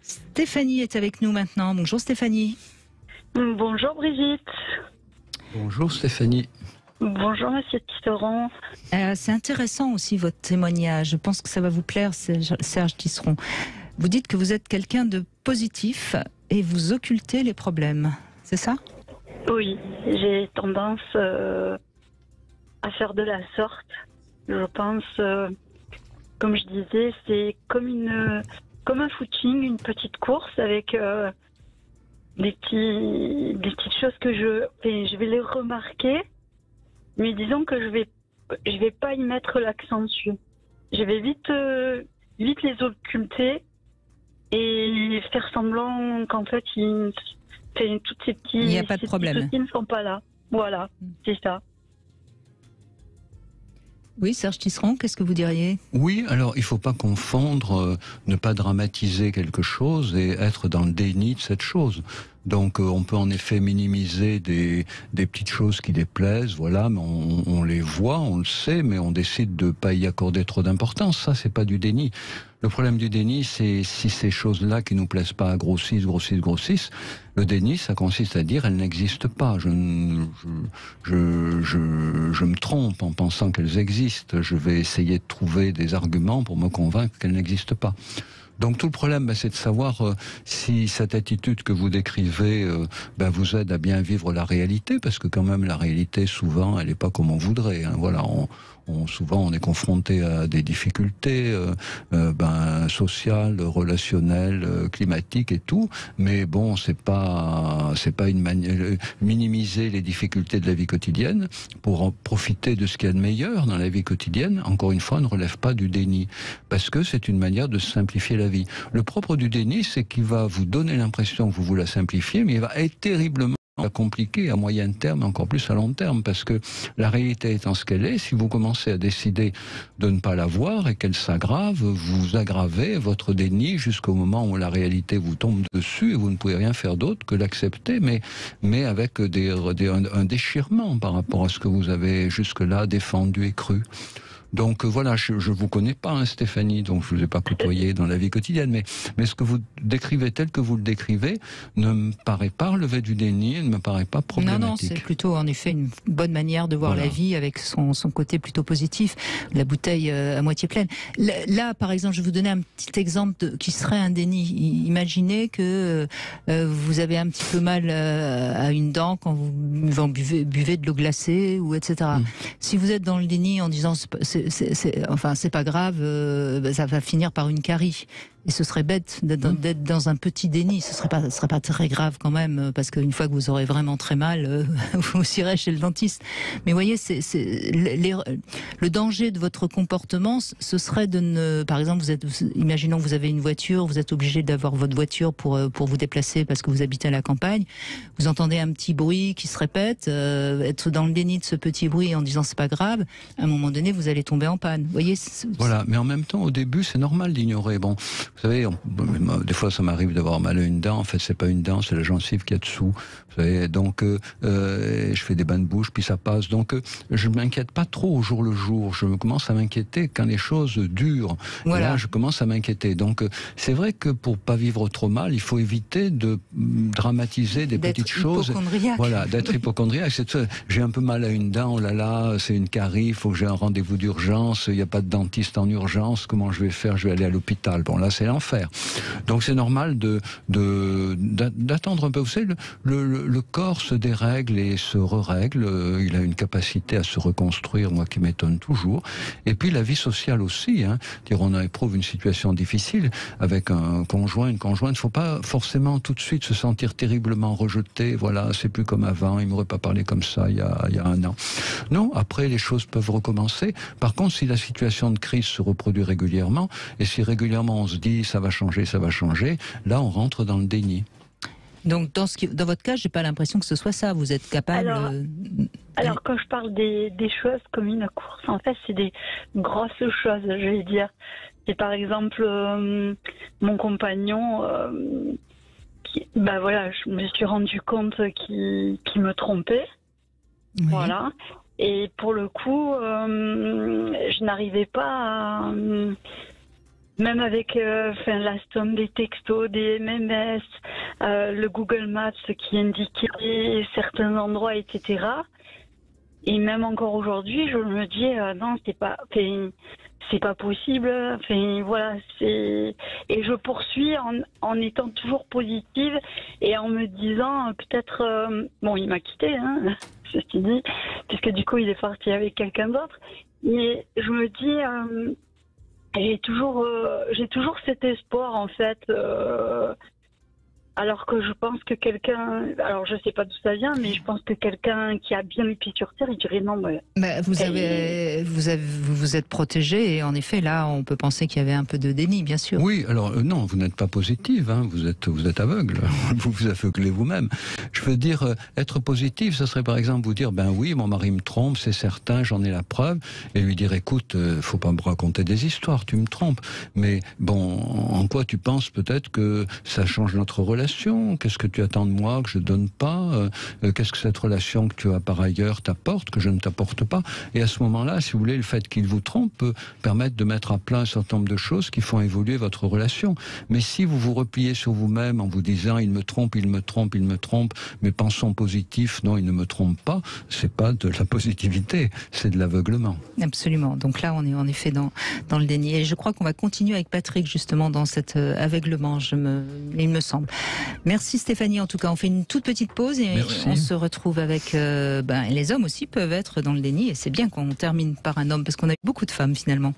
Stéphanie est avec nous maintenant. Bonjour Stéphanie. Bonjour Brigitte. Bonjour Stéphanie. Bonjour Monsieur Tisserand. C'est intéressant aussi votre témoignage. Je pense que ça va vous plaire, Serge Tisserand. Vous dites que vous êtes quelqu'un de positif et vous occultez les problèmes. C'est ça ? Oui, j'ai tendance à faire de la sorte. Je pense, comme je disais, c'est comme un footing, une petite course avec des petites choses que je vais les remarquer, mais disons que je vais pas y mettre l'accent dessus. Je vais vite les occulter et faire semblant qu'en fait toutes ces Il n'y a pas de problème. petits soucis ne sont pas là. Voilà, c'est ça. Oui, Serge Tisserand, qu'est-ce que vous diriez ? Oui, alors il ne faut pas confondre ne pas dramatiser quelque chose et être dans le déni de cette chose. Donc on peut en effet minimiser des petites choses qui déplaisent, voilà, mais on les voit, on le sait, mais on décide de ne pas y accorder trop d'importance. Ça, c'est pas du déni. Le problème du déni, c'est si ces choses-là qui nous plaisent pas grossissent. Le déni, ça consiste à dire elles n'existent pas. Je me trompe en pensant qu'elles existent. Je vais essayer de trouver des arguments pour me convaincre qu'elles n'existent pas. Donc tout le problème, c'est de savoir si cette attitude que vous décrivez vous aide à bien vivre la réalité, parce que quand même la réalité, souvent, elle n'est pas comme on voudrait. Hein. Voilà, souvent on est confronté à des difficultés sociales, relationnelles, climatiques et tout, mais bon, c'est pas une manière minimiser les difficultés de la vie quotidienne pour en profiter de ce qu'il y a de meilleur dans la vie quotidienne. Encore une fois, ne relève pas du déni, parce que c'est une manière de simplifier la vie. Le propre du déni, c'est qu'il va vous donner l'impression que vous la simplifiez, mais il va être terriblement compliqué à moyen terme, encore plus à long terme, parce que la réalité étant ce qu'elle est, si vous commencez à décider de ne pas la voir et qu'elle s'aggrave, vous aggravez votre déni jusqu'au moment où la réalité vous tombe dessus et vous ne pouvez rien faire d'autre que l'accepter, mais avec un déchirement par rapport à ce que vous avez jusque-là défendu et cru. Donc voilà, je vous connais pas, hein, Stéphanie, donc je vous ai pas côtoyé dans la vie quotidienne, mais ce que vous décrivez tel que vous le décrivez ne me paraît pas relever du déni, ne me paraît pas problématique. Non, c'est plutôt en effet une bonne manière de voir la vie avec son côté plutôt positif, la bouteille à moitié pleine. Là, par exemple, je vais vous donner un petit exemple qui serait un déni. Imaginez que vous avez un petit peu mal à une dent quand vous buvez de l'eau glacée ou etc. Si vous êtes dans le déni en disant c'est pas grave, ça va finir par une carie. Et ce serait bête d'être dans un petit déni. Ce serait pas très grave quand même, parce qu'une fois que vous aurez vraiment très mal, vous irez chez le dentiste. Mais vous voyez, le danger de votre comportement, ce serait de ne... Par exemple, imaginons que vous avez une voiture, vous êtes obligé d'avoir votre voiture pour vous déplacer parce que vous habitez à la campagne. Vous entendez un petit bruit qui se répète, être dans le déni de ce petit bruit en disant c'est pas grave, à un moment donné, vous allez tomber en panne. Vous voyez, voilà, mais en même temps, au début, c'est normal d'ignorer. Bon, vous savez, des fois ça m'arrive d'avoir mal à une dent. En fait, c'est pas une dent, c'est la gencive qu'il y a dessous. Vous savez, donc je fais des bains de bouche, puis ça passe. Donc je m'inquiète pas trop au jour le jour. Je commence à m'inquiéter quand les choses durent. Voilà. Et là, je commence à m'inquiéter. Donc c'est vrai que pour pas vivre trop mal, il faut éviter de dramatiser des petites choses. Voilà, d'être hypochondriaque. J'ai un peu mal à une dent. Oh là là, c'est une carie. Il faut que j'ai un rendez-vous d'urgence. Il n'y a pas de dentiste en urgence. Comment je vais faire ? Je vais aller à l'hôpital. Bon, là, c'est l'enfer. Donc c'est normal d'attendre un peu. Vous savez, le corps se dérègle et se re-règle. Il a une capacité à se reconstruire, moi, qui m'étonne toujours. Et puis la vie sociale aussi. Hein. On éprouve une situation difficile avec un conjoint, une conjointe. Il ne faut pas forcément tout de suite se sentir terriblement rejeté. Voilà, c'est plus comme avant. Il ne m'aurait pas parlé comme ça il y a un an. Non, après les choses peuvent recommencer. Par contre, si la situation de crise se reproduit régulièrement, et si régulièrement on se dit ça va changer, là on rentre dans le déni. Donc dans votre cas, j'ai pas l'impression que ce soit ça. Vous êtes capable. Alors quand je parle des choses comme une course, en fait c'est des grosses choses, je vais dire. C'est par exemple mon compagnon je me suis rendu compte qu'il me trompait. Oui. Voilà. Et pour le coup, je n'arrivais pas même avec la somme des textos, des MMS, le Google Maps qui indiquait certains endroits, etc. Et même encore aujourd'hui, je me dis non, c'est pas possible. Voilà, et je poursuis en étant toujours positive et en me disant peut-être bon, il m'a quitté, hein, ceci dit, puisque du coup il est parti avec quelqu'un d'autre. Mais je me dis j'ai toujours cet espoir en fait. Alors que je pense que quelqu'un, alors je sais pas d'où ça vient, mais je pense que quelqu'un qui a bien les pieds sur terre, il dirait non. Vous êtes protégé et en effet là, on peut penser qu'il y avait un peu de déni, bien sûr. Oui, alors non, vous n'êtes pas positive, hein, vous êtes aveugle, vous vous aveuglez vous-même. Je veux dire, être positif, ça serait par exemple vous dire, ben oui, mon mari me trompe, c'est certain, j'en ai la preuve, et lui dire, écoute, faut pas me raconter des histoires, tu me trompes, mais bon, en quoi tu penses peut-être que ça change notre relation? Qu'est-ce que tu attends de moi que je donne pas? Qu'est-ce que cette relation que tu as par ailleurs t'apporte, que je ne t'apporte pas? Et à ce moment-là, si vous voulez, le fait qu'il vous trompe peut permettre de mettre à plat un certain nombre de choses qui font évoluer votre relation. Mais si vous vous repliez sur vous-même en vous disant il me trompe, mais pensons positif, non, il ne me trompe pas, c'est pas de la positivité, c'est de l'aveuglement. Absolument. Donc là, on est en effet dans le déni. Et je crois qu'on va continuer avec Patrick justement dans cet aveuglement, il me semble. Merci Stéphanie, en tout cas on fait une toute petite pause et on se retrouve avec les hommes aussi peuvent être dans le déni et c'est bien qu'on termine par un homme parce qu'on a eu beaucoup de femmes finalement